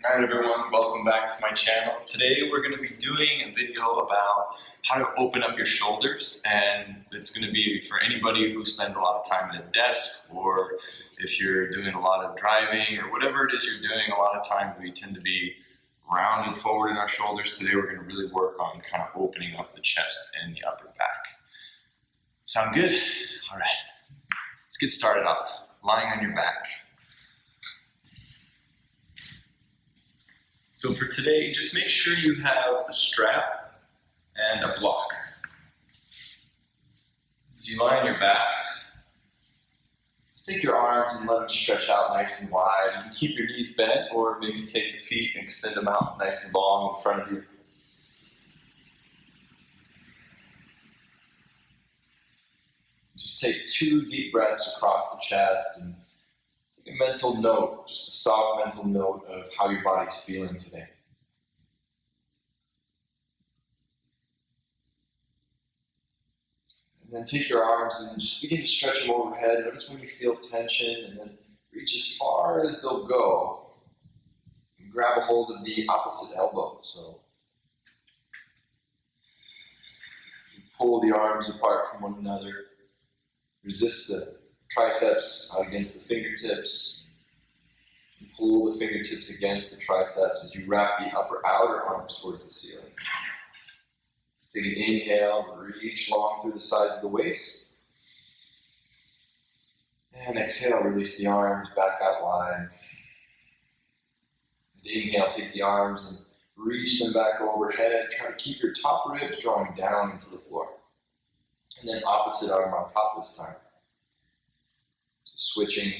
Alright everyone, welcome back to my channel. Today we're going to be doing a video about how to open up your shoulders, and it's going to be for anybody who spends a lot of time at a desk, or if you're doing a lot of driving or whatever it is you're doing. A lot of times we tend to be rounded forward in our shoulders. Today we're going to really work on kind of opening up the chest and the upper back. Sound good? Alright, let's get started off. Lying on your back. So for today, just make sure you have a strap and a block. As you lie on your back, just take your arms and let them stretch out nice and wide. You can keep your knees bent, or maybe take the feet and extend them out nice and long in front of you. Just take 2 deep breaths across the chest and take a mental note, just a soft mental note of how your body's feeling today. And then take your arms and just begin to stretch them overhead. Notice when you feel tension, and then reach as far as they'll go. And grab a hold of the opposite elbow. So you pull the arms apart from one another. Resist the triceps out against the fingertips. And pull the fingertips against the triceps as you wrap the outer arms towards the ceiling. Take an inhale, reach long through the sides of the waist. And exhale, release the arms back out wide. And inhale, take the arms and reach them back overhead. Try to keep your top ribs drawing down into the floor. And then opposite arm on top this time. So switching.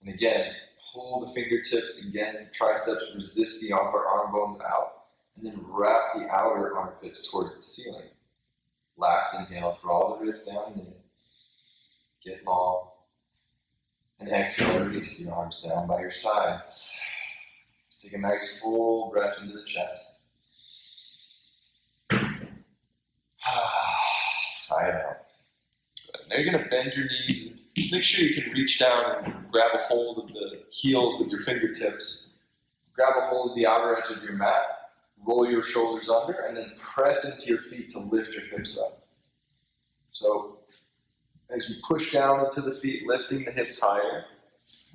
And again, pull the fingertips against the triceps, resist the upper arm bones out, and then wrap the outer armpits towards the ceiling. Last inhale, draw the ribs down and in. Get long. And exhale, release the arms down by your sides. Just take a nice full breath into the chest. Sigh it out. Good. Now you're going to bend your knees and just make sure you can reach down and grab a hold of the heels with your fingertips. Grab a hold of the outer edge of your mat, roll your shoulders under, and then press into your feet to lift your hips up. So as you push down into the feet, lifting the hips higher,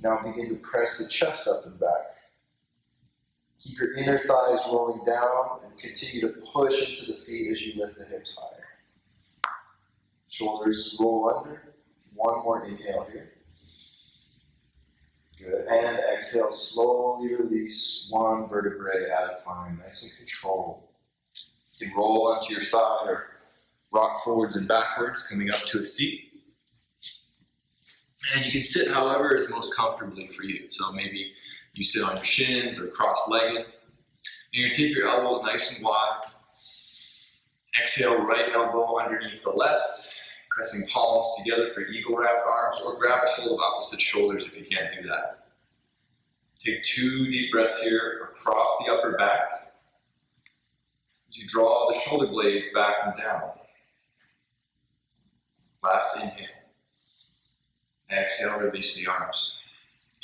now begin to press the chest up and back. Keep your inner thighs rolling down and continue to push into the feet as you lift the hips higher. Shoulders roll under. One more inhale here. Good. And exhale, slowly release one vertebrae at a time, nice and controlled. You can roll onto your side or rock forwards and backwards, coming up to a seat. And you can sit however is most comfortably for you. So maybe you sit on your shins or cross-legged. And you're going to take your elbows nice and wide. Exhale, right elbow underneath the left. Pressing palms together for eagle wrap arms, or grab a hold of opposite shoulders if you can't do that. Take 2 deep breaths here across the upper back as you draw the shoulder blades back and down. Last inhale. Exhale, release the arms.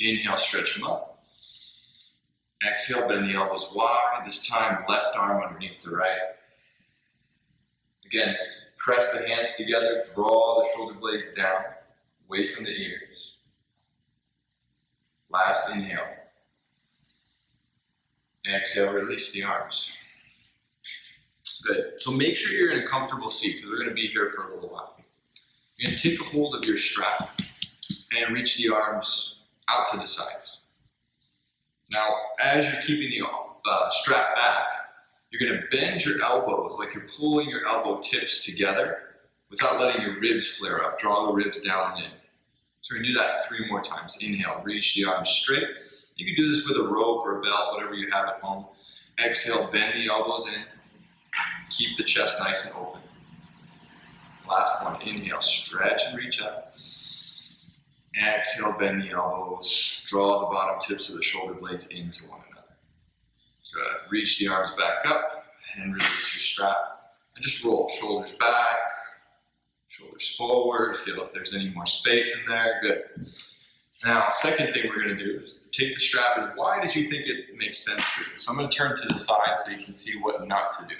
Inhale, stretch them up. Exhale, bend the elbows wide. This time, left arm underneath the right. Again, press the hands together, draw the shoulder blades down, away from the ears. Last inhale. Exhale, release the arms. Good. So make sure you're in a comfortable seat, because we're going to be here for a little while. You're going to take a hold of your strap and reach the arms out to the sides. Now, as you're keeping the strap back, you're going to bend your elbows like you're pulling your elbow tips together without letting your ribs flare up. Draw the ribs down and in. So we're going to do that 3 more times. Inhale, reach the arms straight. You can do this with a rope or a belt, whatever you have at home. Exhale, bend the elbows in. Keep the chest nice and open. Last one, inhale, stretch and reach up. Exhale, bend the elbows. Draw the bottom tips of the shoulder blades into one another. Good. Reach the arms back up and release your strap. And just roll shoulders back, shoulders forward. Feel if there's any more space in there. Good. Now, second thing we're going to do is take the strap as wide as you think it makes sense for you. So I'm going to turn to the side so you can see what not to do.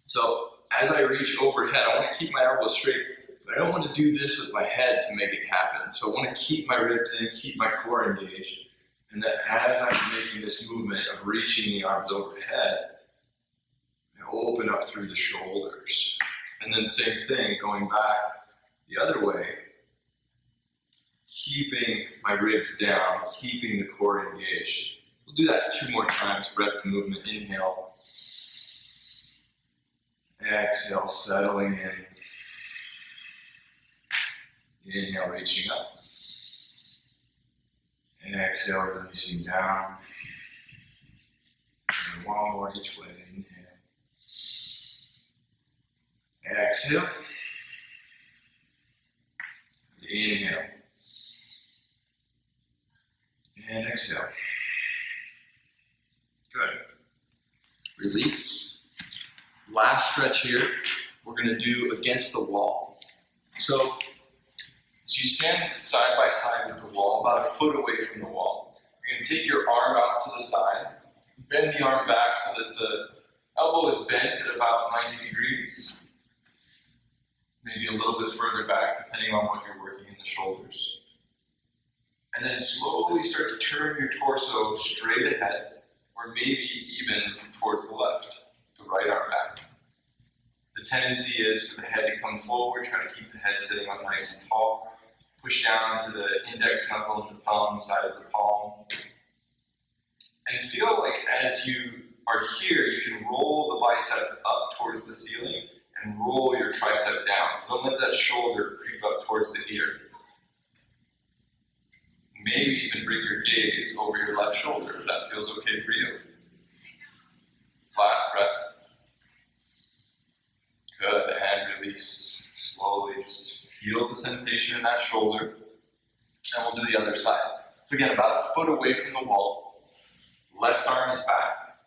So as I reach overhead, I want to keep my elbows straight, but I don't want to do this with my head to make it happen. So I want to keep my ribs in, keep my core engaged. And then as I'm making this movement of reaching the arms overhead, I open up through the shoulders. And then same thing, going back the other way, keeping my ribs down, keeping the core engaged. We'll do that 2 more times, breath to movement. Inhale. Exhale, settling in. Inhale, reaching up. Exhale, releasing down. And 1 more each way. Inhale. Exhale. Inhale. And exhale. Good. Release. Last stretch here, we're going to do against the wall. So, as you stand side by side with the wall, about a foot away from the wall, you're going to take your arm out to the side, bend the arm back so that the elbow is bent at about 90 degrees. Maybe a little bit further back, depending on what you're working in the shoulders. And then slowly start to turn your torso straight ahead, or maybe even towards the left, the right arm back. The tendency is for the head to come forward, try to keep the head sitting up nice and tall. Push down to the index knuckle and the thumb side of the palm. And feel like as you are here, you can roll the bicep up towards the ceiling and roll your tricep down. So don't let that shoulder creep up towards the ear. Maybe even bring your gaze over your left shoulder if that feels okay for you. Last breath. Good, and release. Slowly just feel the sensation in that shoulder. And we'll do the other side. So again, about a foot away from the wall. Left arm is back.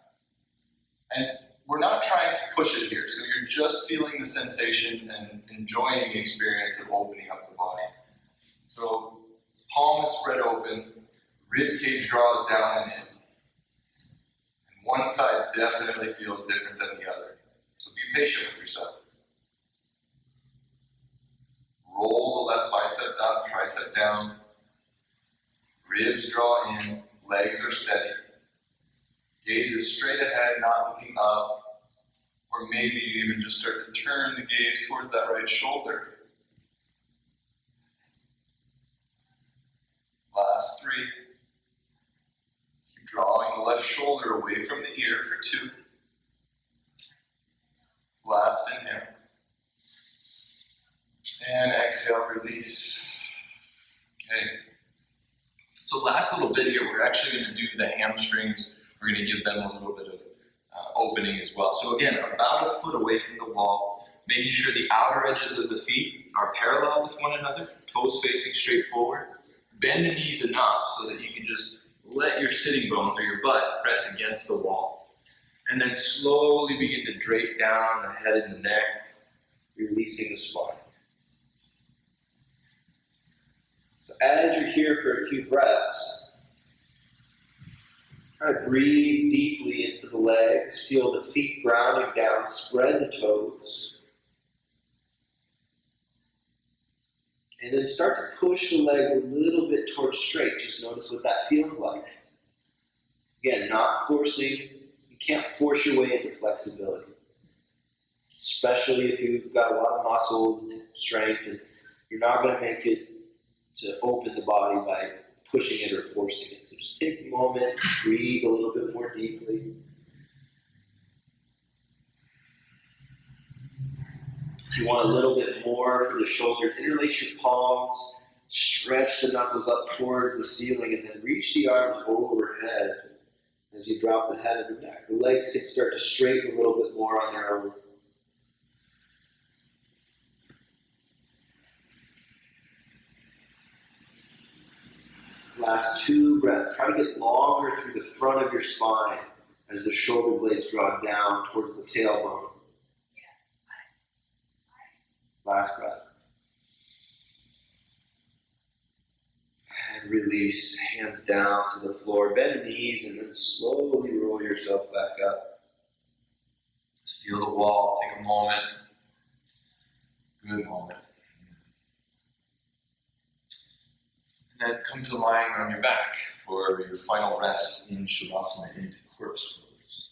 And we're not trying to push it here, so you're just feeling the sensation and enjoying the experience of opening up the body. So palm is spread open, rib cage draws down and in. And one side definitely feels different than the other. So be patient with yourself. Roll the left bicep up, tricep down. Ribs draw in, legs are steady. Gaze is straight ahead, not looking up. Or maybe even just start to turn the gaze towards that right shoulder. Last 3. Keep drawing the left shoulder away from the ear for 2. Last inhale. And exhale, release. Okay. So last little bit here, we're actually going to do the hamstrings. We're going to give them a little bit of opening as well. So again, about a foot away from the wall, making sure the outer edges of the feet are parallel with one another, toes facing straight forward. Bend the knees enough so that you can just let your sitting bones or your butt press against the wall. And then slowly begin to drape down the head and the neck, releasing the spine. So as you're here for a few breaths, try to breathe deeply into the legs, feel the feet grounding down, spread the toes. And then start to push the legs a little bit towards straight. Just notice what that feels like. Again, not forcing. You can't force your way into flexibility. Especially if you've got a lot of muscle and strength and you're not going to make it to open the body by pushing it or forcing it. So just take a moment, breathe a little bit more deeply. If you want a little bit more for the shoulders, interlace your palms, stretch the knuckles up towards the ceiling, and then reach the arms overhead as you drop the head and the neck. The legs can start to straighten a little bit more on their own. Last 2 breaths. Try to get longer through the front of your spine as the shoulder blades draw down towards the tailbone. Last breath. And release, hands down to the floor, bend the knees, and then slowly roll yourself back up. Just feel the wall, take a moment. Good moment. And then come to lying on your back for your final rest in Shavasana, into corpse pose.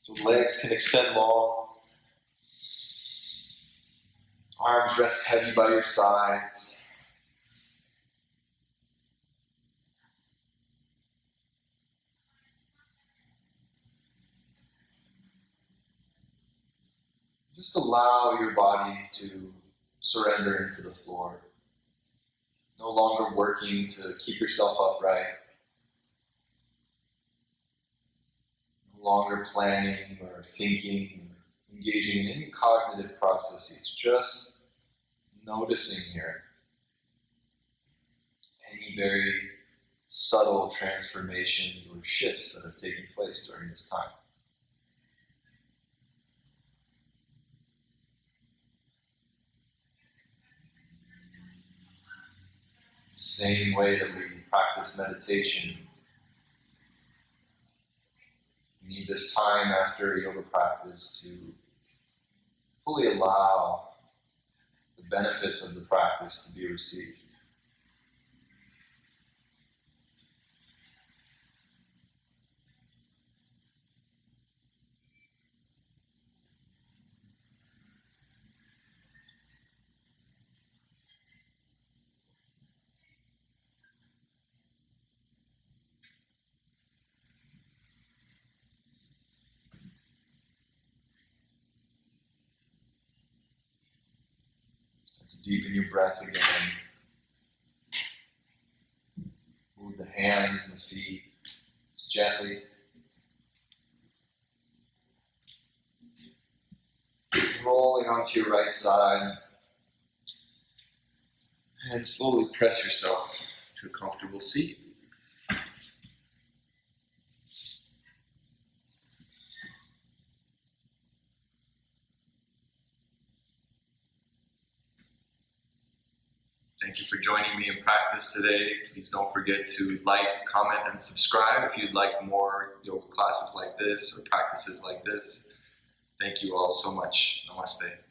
So legs can extend long. Arms rest heavy by your sides. Just allow your body to surrender into the floor. No longer working to keep yourself upright. No longer planning or thinking or engaging in any cognitive processes. Just noticing here any very subtle transformations or shifts that have taken place during this time. Same way that we practice meditation. We need this time after yoga practice to fully allow the benefits of the practice to be received. Start to deepen your breath again. Move the hands and the feet just gently. Rolling onto your right side. And slowly press yourself to a comfortable seat. Thank you for joining me in practice today. Please don't forget to like, comment, and subscribe if you'd like more yoga classes like this or practices like this. Thank you all so much. Namaste.